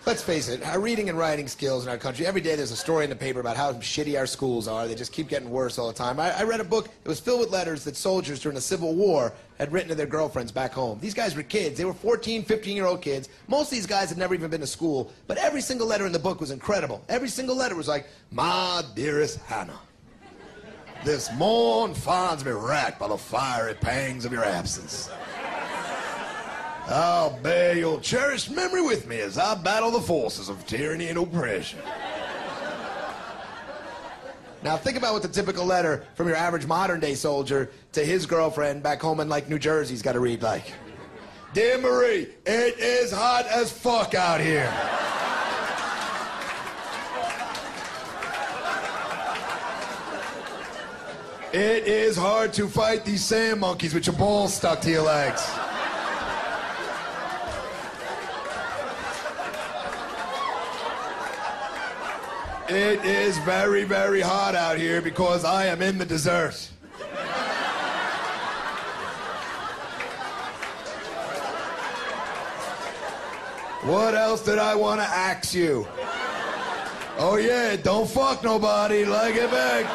Let's face it, our reading and writing skills in our country, every day there's a story in the paper about how shitty our schools are. They just keep getting worse all the time. I read a book that was filled with letters that soldiers during the Civil War had written to their girlfriends back home. These guys were kids. They were 14, 15-year-old kids. Most of these guys had never even been to school, but every single letter in the book was incredible. Every single letter was like, "My dearest Hannah, this morn finds me racked by the fiery pangs of your absence. I'll bear your cherished memory with me as I battle the forces of tyranny and oppression." Now think about what the typical letter from your average modern-day soldier to his girlfriend back home in, like, New Jersey's got to read like. "Dear Marie, it is hot as fuck out here. It is hard to fight these sand monkeys with your balls stuck to your legs. It is very, very hot out here because I am in the desert. What else did I want to ask you? Oh yeah, don't fuck nobody, like it back."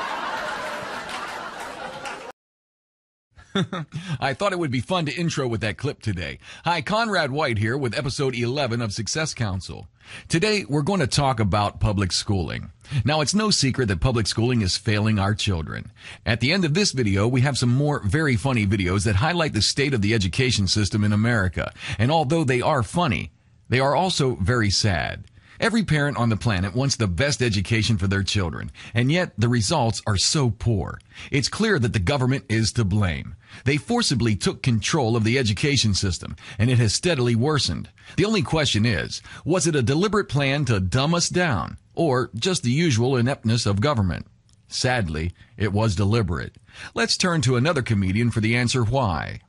I thought it would be fun to intro with that clip today. Hi, Conrad White here with episode 11 of Success Council. Today, we're going to talk about public schooling. Now, it's no secret that public schooling is failing our children. At the end of this video, we have some more very funny videos that highlight the state of the education system in America. And although they are funny, they are also very sad. Every parent on the planet wants the best education for their children, and yet the results are so poor. It's clear that the government is to blame. They forcibly took control of the education system, and it has steadily worsened. The only question is, was it a deliberate plan to dumb us down, or just the usual ineptness of government? Sadly, it was deliberate. Let's turn to another comedian for the answer why.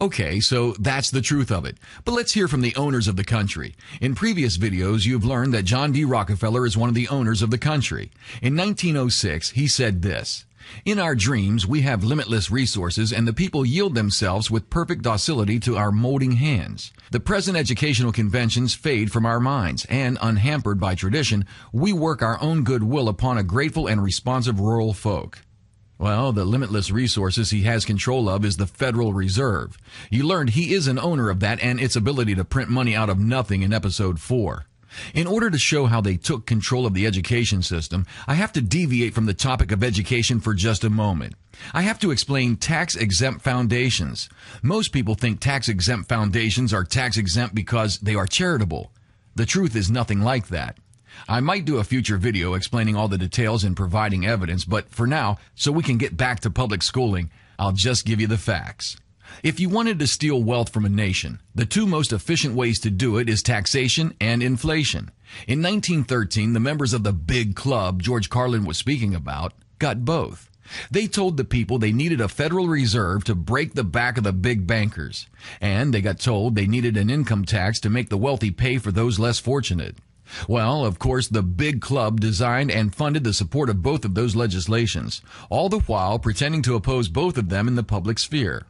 Okay, so that's the truth of it. But let's hear from the owners of the country. In previous videos, you've learned that John D. Rockefeller is one of the owners of the country. In 1906, he said this: "In our dreams, we have limitless resources, and the people yield themselves with perfect docility to our molding hands. The present educational conventions fade from our minds, and, unhampered by tradition, we work our own goodwill upon a grateful and responsive rural folk." Well, the limitless resources he has control of is the Federal Reserve. You learned he is an owner of that and its ability to print money out of nothing in episode 4. In order to show how they took control of the education system, I have to deviate from the topic of education for just a moment. I have to explain tax-exempt foundations. Most people think tax-exempt foundations are tax-exempt because they are charitable. The truth is nothing like that. I might do a future video explaining all the details and providing evidence, but for now, so we can get back to public schooling, I'll just give you the facts. If you wanted to steal wealth from a nation, the two most efficient ways to do it is taxation and inflation. In 1913, the members of the big club George Carlin was speaking about got both. They told the people they needed a Federal Reserve to break the back of the big bankers, and they got told they needed an income tax to make the wealthy pay for those less fortunate. Well, of course, the big club designed and funded the support of both of those legislations, all the while pretending to oppose both of them in the public sphere.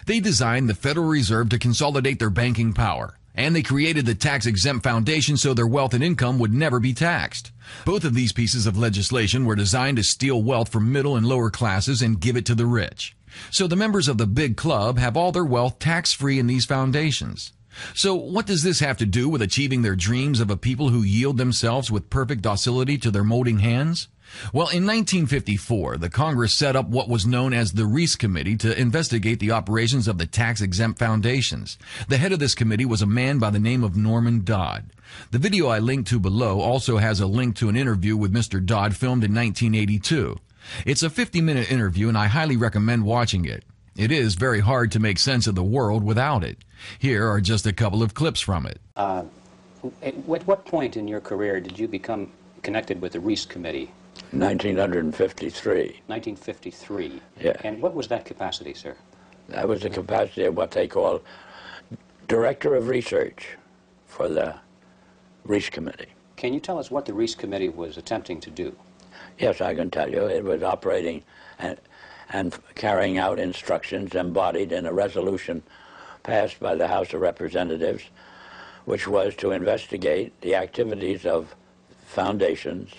They designed the Federal Reserve to consolidate their banking power, and they created the tax-exempt foundation so their wealth and income would never be taxed. Both of these pieces of legislation were designed to steal wealth from middle and lower classes and give it to the rich. So the members of the big club have all their wealth tax-free in these foundations. So what does this have to do with achieving their dreams of a people who yield themselves with perfect docility to their molding hands? Well, in 1954, the Congress set up what was known as the Reese Committee to investigate the operations of the tax-exempt foundations. The head of this committee was a man by the name of Norman Dodd. The video I linked to below also has a link to an interview with Mr. Dodd filmed in 1982. It's a 50-minute interview, and I highly recommend watching it. It is very hard to make sense of the world without it. Here are just a couple of clips from it. At what point in your career did you become connected with the Reese Committee? 1953. 1953. Yeah. And what was that capacity, sir? That was the capacity of what they call Director of Research for the Reese Committee. Can you tell us what the Reese Committee was attempting to do? Yes, I can tell you. It was operating and carrying out instructions embodied in a resolution passed by the House of Representatives, which was to investigate the activities of foundations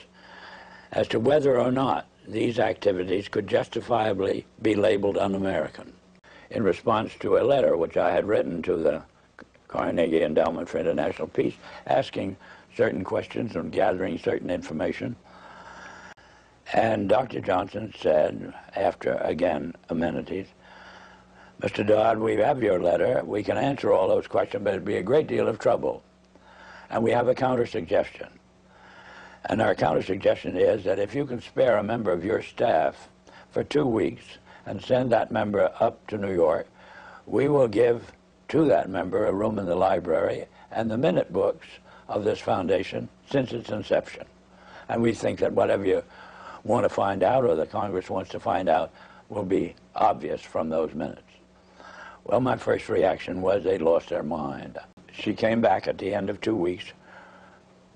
as to whether or not these activities could justifiably be labeled un-American. In response to a letter which I had written to the Carnegie Endowment for International Peace, asking certain questions and gathering certain information, and Dr. Johnson said, after, again, amenities, Mr. Dodd, we have your letter. We can answer all those questions, but it'd be a great deal of trouble. And we have a counter-suggestion. And our counter-suggestion is that if you can spare a member of your staff for 2 weeks and send that member up to New York, we will give to that member a room in the library and the minute books of this foundation since its inception. And we think that whatever you want to find out or the Congress wants to find out will be obvious from those minutes. Well, my first reaction was they lost their mind. She came back at the end of 2 weeks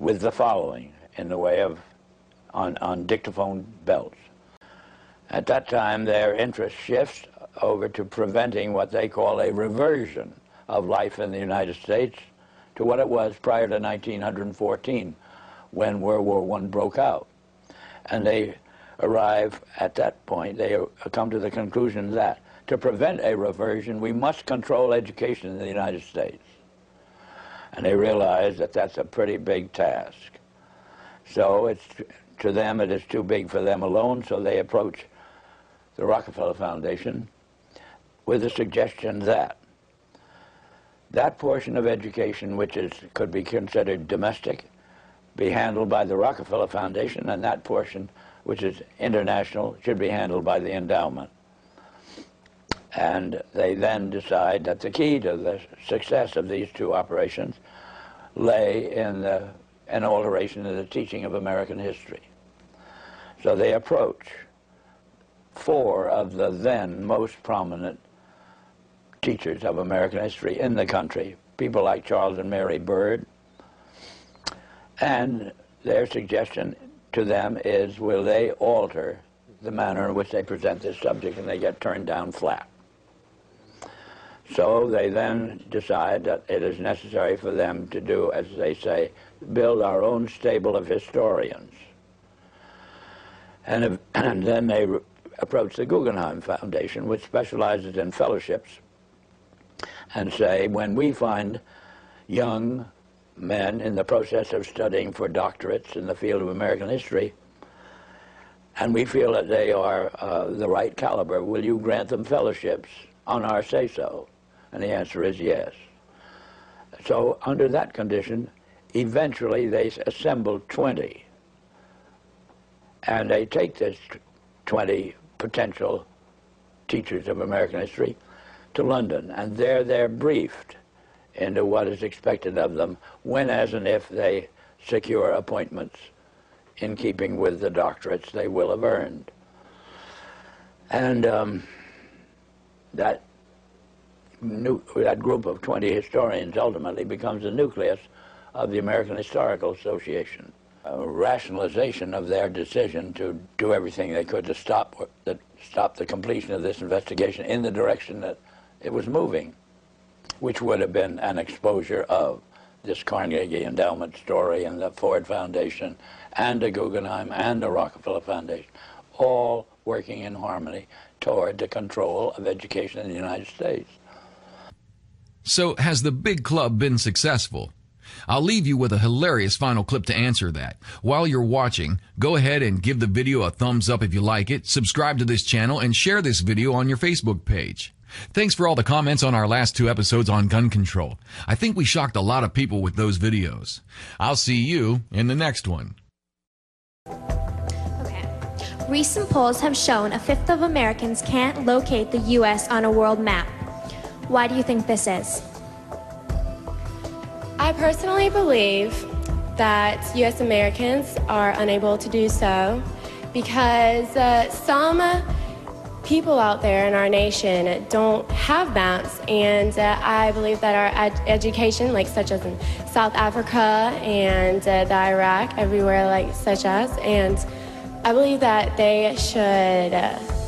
with the following in the way of on dictaphone belts. At that time, their interest shifts over to preventing what they call a reversion of life in the United States to what it was prior to 1914, when World War I broke out. And they arrive at that point, they come to the conclusion that to prevent a reversion, we must control education in the United States. And they realize that that's a pretty big task. So to them, it is too big for them alone, so they approach the Rockefeller Foundation with the suggestion that that portion of education which could be considered domestic be handled by the Rockefeller Foundation, and that portion which is international should be handled by the endowment. And they then decide that the key to the success of these two operations lay in an alteration in the teaching of American history. So they approach 4 of the then most prominent teachers of American history in the country, people like Charles and Mary Bird, and their suggestion to them is, will they alter the manner in which they present this subject, and they get turned down flat. So they then decide that it is necessary for them to do, as they say, build our own stable of historians. And then they approach the Guggenheim Foundation, which specializes in fellowships, and say, when we find young men in the process of studying for doctorates in the field of American history, and we feel that they are the right caliber. Will you grant them fellowships on our say-so? And the answer is yes. So under that condition, eventually they assemble 20. And they take this 20 potential teachers of American history to London, and there they're briefed into what is expected of them when, as and if they secure appointments in keeping with the doctorates they will have earned. And that group of 20 historians ultimately becomes the nucleus of the American Historical Association. A rationalization of their decision to do everything they could to stop the completion of this investigation in the direction that it was moving, which would have been an exposure of this Carnegie Endowment story and the Ford Foundation and the Guggenheim and the Rockefeller Foundation, all working in harmony toward the control of education in the United States. So has the big club been successful? I'll leave you with a hilarious final clip to answer that. While you're watching, go ahead and give the video a thumbs up if you like it, subscribe to this channel, and share this video on your Facebook page. Thanks for all the comments on our last 2 episodes on gun control. I think we shocked a lot of people with those videos. I'll see you in the next one. Okay. Recent polls have shown a fifth of Americans can't locate the U.S. on a world map. Why do you think this is? I personally believe that U.S. Americans are unable to do so because some people out there in our nation don't have maps, and I believe that our education, like such as in South Africa and the Iraq, everywhere like such as, and I believe that they should,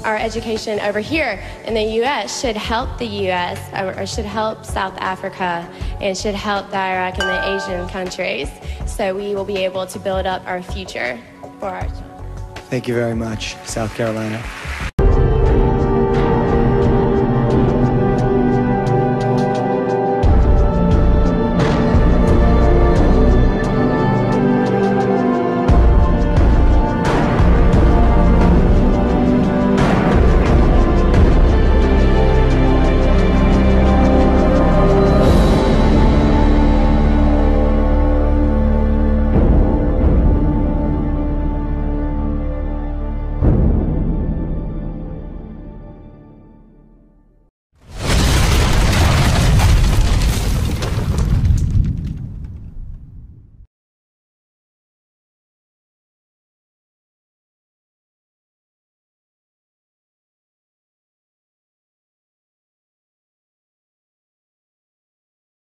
our education over here in the U.S. should help the U.S. or should help South Africa and should help the Iraq and the Asian countries, so we will be able to build up our future for our children. Thank you very much, South Carolina.